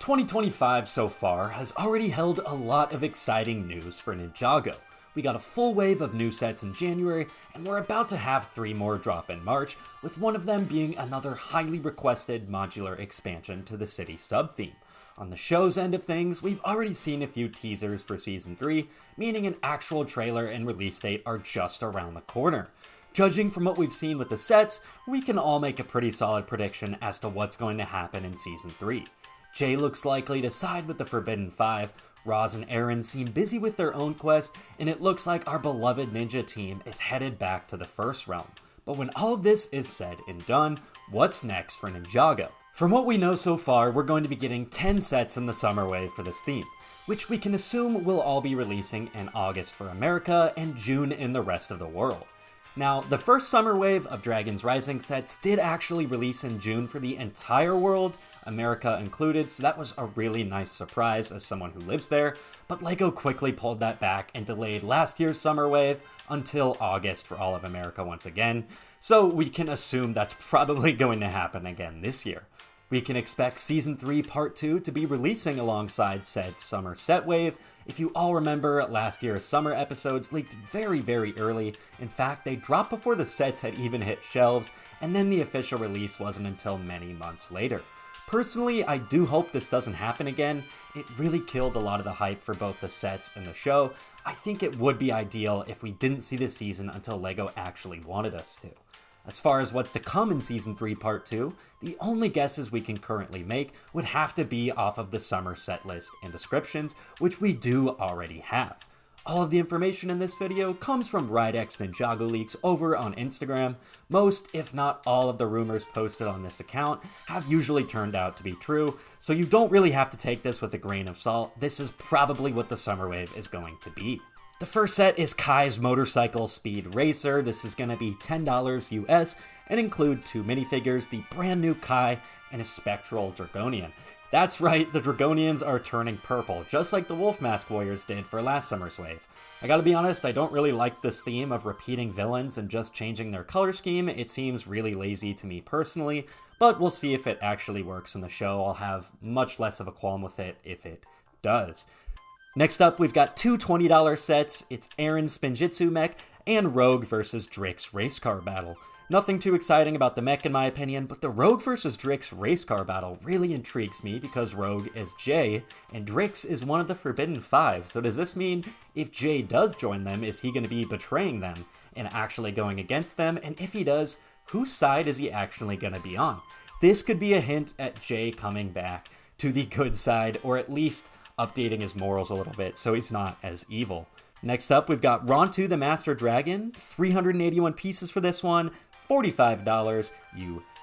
2025 so far has already held a lot of exciting news for Ninjago. We got a full wave of new sets in January, and we're about to have 3 more drop in March, with one of them being another highly requested modular expansion to the city sub-theme. On the show's end of things, we've already seen a few teasers for Season 3, meaning an actual trailer and release date are just around the corner. Judging from what we've seen with the sets, we can all make a pretty solid prediction as to what's going to happen in Season 3. Jay looks likely to side with the Forbidden Five, Roz and Aaron seem busy with their own quest, and it looks like our beloved ninja team is headed back to the First Realm. But when all of this is said and done, what's next for Ninjago? From what we know so far, we're going to be getting 10 sets in the summer wave for this theme, which we can assume will all be releasing in August for America and June in the rest of the world. Now, the first summer wave of Dragon's Rising sets did actually release in June for the entire world, America included, so that was a really nice surprise as someone who lives there, but LEGO quickly pulled that back and delayed last year's summer wave until August for all of America once again, so we can assume that's probably going to happen again this year. We can expect Season 3 Part 2 to be releasing alongside said summer set wave. If you all remember, last year's summer episodes leaked very early. In fact, they dropped before the sets had even hit shelves, and then the official release wasn't until many months later. Personally, I do hope this doesn't happen again. It really killed a lot of the hype for both the sets and the show. I think it would be ideal if we didn't see the season until LEGO actually wanted us to. As far as what's to come in Season 3 Part 2, the only guesses we can currently make would have to be off of the summer set list and descriptions, which we do already have. All of the information in this video comes from RideX Ninjago Leaks over on Instagram. Most, if not all, of the rumors posted on this account have usually turned out to be true, so you don't really have to take this with a grain of salt. This is probably what the summer wave is going to be. The first set is Kai's Motorcycle Speed Racer. This is going to be $10 US and include 2 minifigures, the brand new Kai and a Spectral Dragonian. That's right, the Dragonians are turning purple, just like the Wolf Mask Warriors did for last summer's wave. I gotta be honest, I don't really like this theme of repeating villains and just changing their color scheme. It seems really lazy to me personally, but we'll see if it actually works in the show. I'll have much less of a qualm with it if it does. Next up, we've got 2 $20 sets. It's Aaron's Spinjitzu mech and Rogue vs. Drix race car battle. Nothing too exciting about the mech in my opinion, but the Rogue vs. Drix race car battle really intrigues me because Rogue is Jay, and Drix is one of the Forbidden Five. So does this mean if Jay does join them, is he going to be betraying them and actually going against them? And if he does, whose side is he actually going to be on? This could be a hint at Jay coming back to the good side, or at least updating his morals a little bit so he's not as evil. Next up, we've got Rontu the Master Dragon, 381 pieces for this one, $45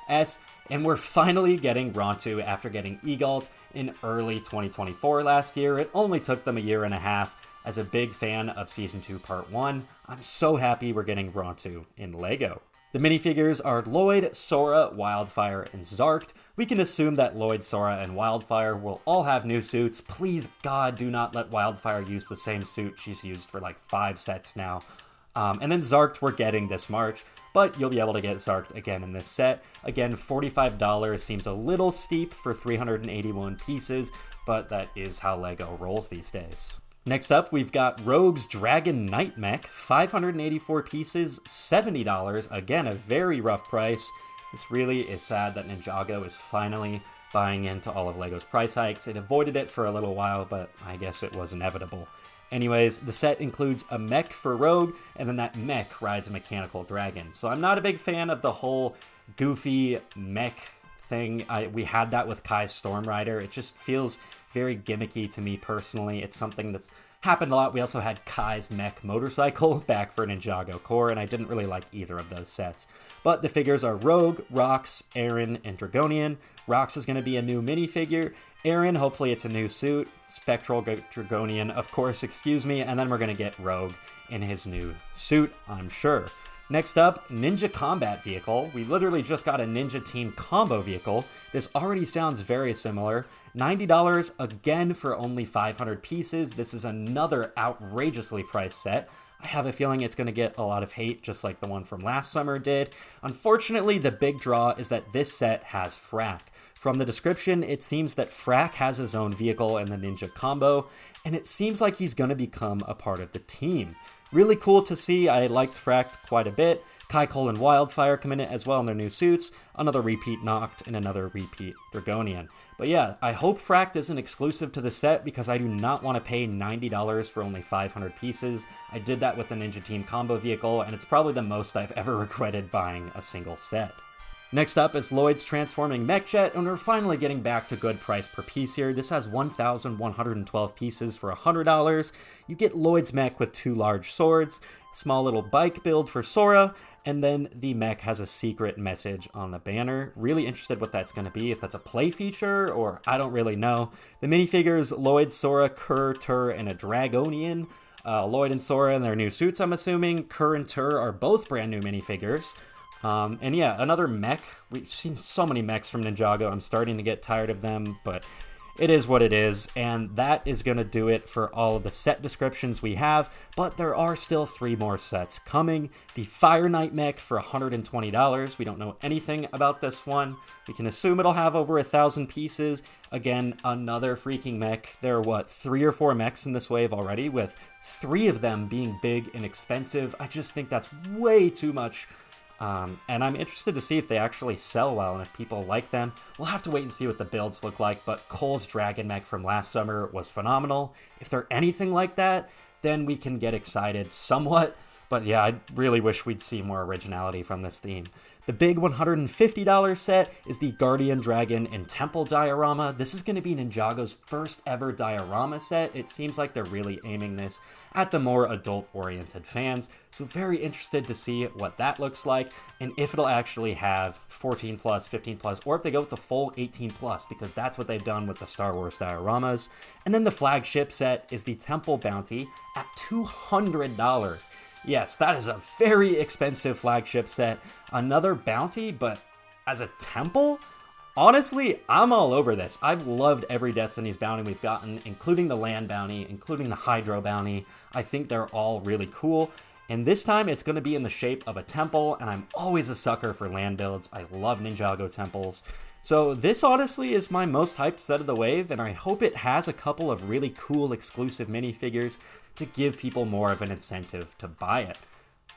US, and we're finally getting Rontu after getting Egalt in early 2024 last year. It only took them a year and a half. As a big fan of Season 2 Part 1, I'm so happy we're getting Rontu in LEGO. The minifigures are Lloyd, Sora, Wildfire, and Zarked. We can assume that Lloyd, Sora, and Wildfire will all have new suits. Please, God, do not let Wildfire use the same suit she's used for like 5 sets now. And then Zarked we're getting this March, but you'll be able to get Zarked again in this set. Again, $45 seems a little steep for 381 pieces, but that is how LEGO rolls these days. Next up, we've got Rogue's Dragon Knight Mech, 584 pieces, $70. Again, a very rough price. This really is sad that Ninjago is finally buying into all of LEGO's price hikes. It avoided it for a little while, but I guess it was inevitable. Anyways, the set includes a mech for Rogue, and then that mech rides a mechanical dragon. So I'm not a big fan of the whole goofy mech thing. We had that with Kai's Storm Rider. It just feels very gimmicky to me personally. It's something that's happened a lot. We also had Kai's mech motorcycle back for Ninjago Core, and I didn't really like either of those sets. But the figures are Rogue, Rox, Aaron, and Dragonian. Rox is going to be a new minifigure. Aaron, hopefully it's a new suit. Spectral Dragonian, of course, excuse me. And then we're going to get Rogue in his new suit, I'm sure. Next up, Ninja Combat Vehicle. We literally just got a Ninja Team combo vehicle. This already sounds very similar. $90 again for only 500 pieces. This is another outrageously priced set. I have a feeling it's going to get a lot of hate, just like the one from last summer did. Unfortunately, the big draw is that this set has Frack. From the description, it seems that Frack has his own vehicle in the Ninja combo, and it seems like he's going to become a part of the team. Really cool to see. I liked Frack quite a bit. Kai Cole and Wildfire come in it as well in their new suits. Another repeat Noct and another repeat Dragonian. But yeah, I hope Fract isn't exclusive to the set because I do not want to pay $90 for only 500 pieces. I did that with the Ninja Team combo vehicle, and it's probably the most I've ever regretted buying a single set. Next up is Lloyd's Transforming Mech Jet, and we're finally getting back to good price per piece here. This has 1,112 pieces for $100. You get Lloyd's mech with 2 large swords, small little bike build for Sora, and then the mech has a secret message on the banner. Really interested what that's going to be, if that's a play feature, or I don't really know. The minifigures, Lloyd, Sora, Kerr, Tur, and a Dragonian. Lloyd and Sora in their new suits, I'm assuming. Kerr and Tur are both brand new minifigures. And yeah, another mech. We've seen so many mechs from Ninjago. I'm starting to get tired of them, but it is what it is. And that is going to do it for all of the set descriptions we have. But there are still 3 more sets coming. The Fire Knight mech for $120. We don't know anything about this one. We can assume it'll have over 1,000 pieces. Again, another freaking mech. There are, 3 or 4 mechs in this wave already, with 3 of them being big and expensive. I just think that's way too much. And I'm interested to see if they actually sell well and if people like them. We'll have to wait and see what the builds look like, but Cole's Dragon mech from last summer was phenomenal. If they're anything like that, then we can get excited somewhat. But yeah, I really wish we'd see more originality from this theme. The big $150 set is the Guardian Dragon and Temple diorama. This is going to be Ninjago's first ever diorama set. It seems like they're really aiming this at the more adult-oriented fans. So very interested to see what that looks like and if it'll actually have 14 plus, 15 plus, or if they go with the full 18 plus, because that's what they've done with the Star Wars dioramas. And then the flagship set is the Temple Bounty at $200. Yes, that is a very expensive flagship set. Another bounty, but as a temple? Honestly, I'm all over this. I've loved every Destiny's bounty we've gotten, including the land bounty, including the hydro bounty. I think they're all really cool. And this time it's going to be in the shape of a temple, and I'm always a sucker for land builds. I love Ninjago temples. So this honestly is my most hyped set of the wave, and I hope it has a couple of really cool exclusive minifigures to give people more of an incentive to buy it.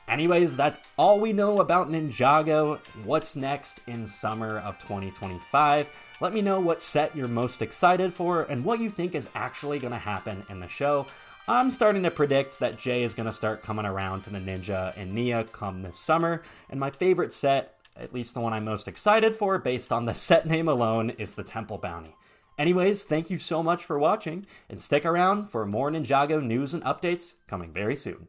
Anyways, that's all we know about Ninjago. What's next in summer of 2025? Let me know what set you're most excited for and what you think is actually going to happen in the show. I'm starting to predict that Jay is going to start coming around to the Ninja and Nia come this summer, and my favorite set, at least the one I'm most excited for based on the set name alone, is the Temple Bounty. Anyways, thank you so much for watching, and stick around for more Ninjago news and updates coming very soon.